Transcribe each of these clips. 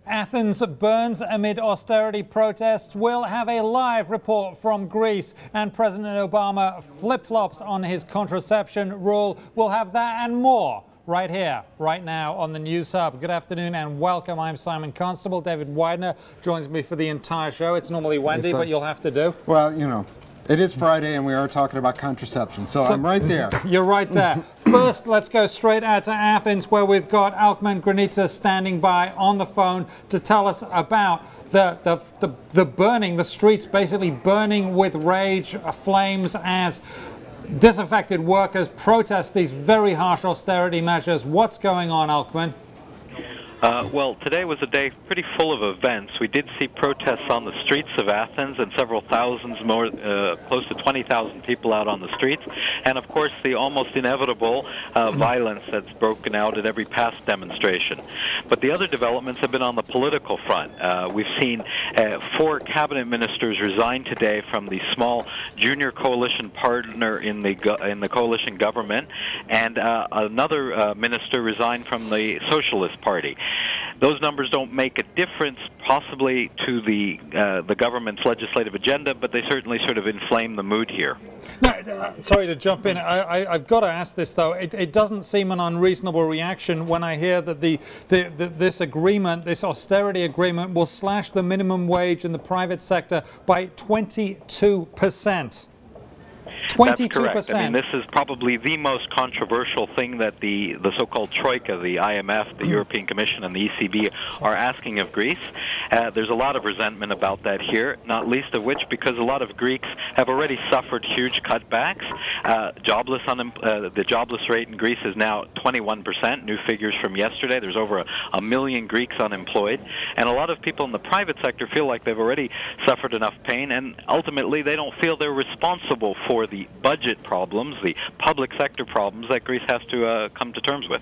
Athens burns amid austerity protests. We'll have a live report from Greece, and President Obama flip-flops on his contraception rule. We'll have that and more right here, right now on the News Hub. Good afternoon and welcome. I'm Simon Constable. David Widener joins me for the entire show. It's normally Wendy, but you'll have to do. Well, you know, it is Friday and we are talking about contraception, so I'm right there. You're right there. First, let's go straight out to Athens, where we've got Alkman Granitsas standing by on the phone to tell us about the burning, the streets basically burning with rage, flames as disaffected workers protest these very harsh austerity measures. What's going on, Alkman? Well, today was a day pretty full of events. We did see protests on the streets of Athens and several thousands more, close to 20,000 people out on the streets. And, of course, the almost inevitable violence that's broken out at every past demonstration. But the other developments have been on the political front. We've seen 4 cabinet ministers resign today from the small junior coalition partner in the coalition government, and another minister resigned from the Socialist Party. Those numbers don't make a difference, possibly, to the government's legislative agenda, but they certainly sort of inflame the mood here. No, sorry to jump in. I've got to ask this, though. It doesn't seem an unreasonable reaction when I hear that this agreement, this austerity agreement, will slash the minimum wage in the private sector by 22%. 22%. That's correct. I mean, this is probably the most controversial thing that the so-called Troika, the IMF, the European Commission, and the ECB are asking of Greece. There's a lot of resentment about that here, not least of which because a lot of Greeks have already suffered huge cutbacks. The jobless rate in Greece is now 21%, new figures from yesterday. There's over a million Greeks unemployed. And a lot of people in the private sector feel like they've already suffered enough pain, and ultimately they don't feel they're responsible for the budget problems, the public sector problems that Greece has to come to terms with.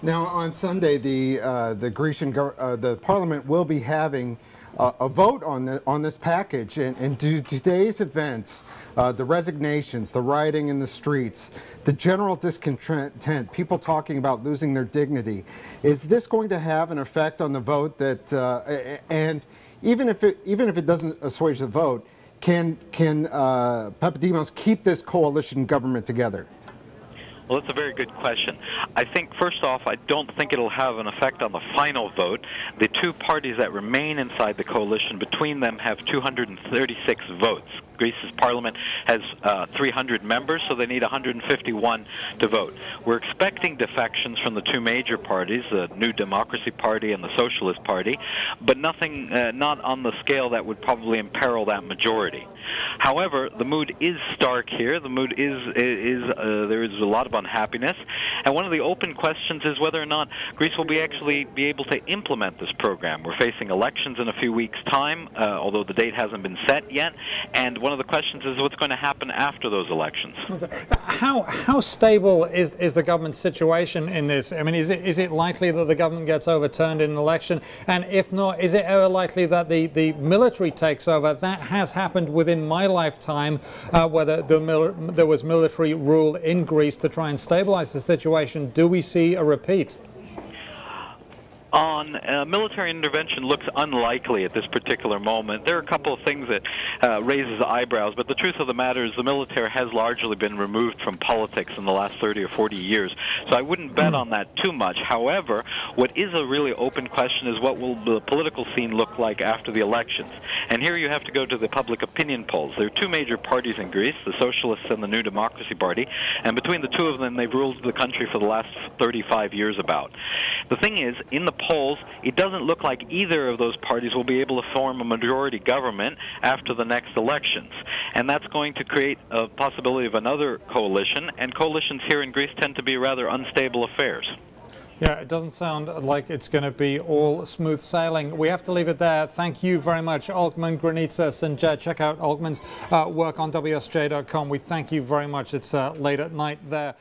Now, on Sunday, the Grecian the Parliament will be having a vote on this package, and today's events, the resignations, the rioting in the streets, the general discontent, people talking about losing their dignity, is this going to have an effect on the vote? That and even if it doesn't assuage the vote, can Papademos keep this coalition government together? Well, that's a very good question. I think, first off, I don't think it'll have an effect on the final vote. The two parties that remain inside the coalition, between them, have 236 votes. Greece's parliament has 300 members, so they need 151 to vote. We're expecting defections from the two major parties, the New Democracy Party and the Socialist Party, but nothing, not on the scale that would probably imperil that majority. However, the mood is stark here. The mood there is a lot of unhappiness, and one of the open questions is whether or not Greece will actually be able to implement this program. We're facing elections in a few weeks' time, although the date hasn't been set yet, and one of the questions is what's going to happen after those elections. How stable is the government situation in this? I mean, is it likely that the government gets overturned in an election? And if not, is it ever likely that the military takes over? That has happened within my lifetime, where there was military rule in Greece to try and stabilize the situation. Do we see a repeat? On military intervention looks unlikely at this particular moment. There are a couple of things that raises eyebrows, but the truth of the matter is the military has largely been removed from politics in the last 30 or 40 years, so I wouldn't bet on that too much. However, what is a really open question is what will the political scene look like after the elections. And here you have to go to the public opinion polls. There are two major parties in Greece, the Socialists and the New Democracy Party, and between the two of them, they've ruled the country for the last 35 years about. The thing is, in the polls, it doesn't look like either of those parties will be able to form a majority government after the next elections. And that's going to create a possibility of another coalition, and coalitions here in Greece tend to be rather unstable affairs. Yeah, it doesn't sound like it's going to be all smooth sailing. We have to leave it there. Thank you very much, Alkman Granitsas, and check out Alkman's work on WSJ.com. We thank you very much. It's late at night there. Right.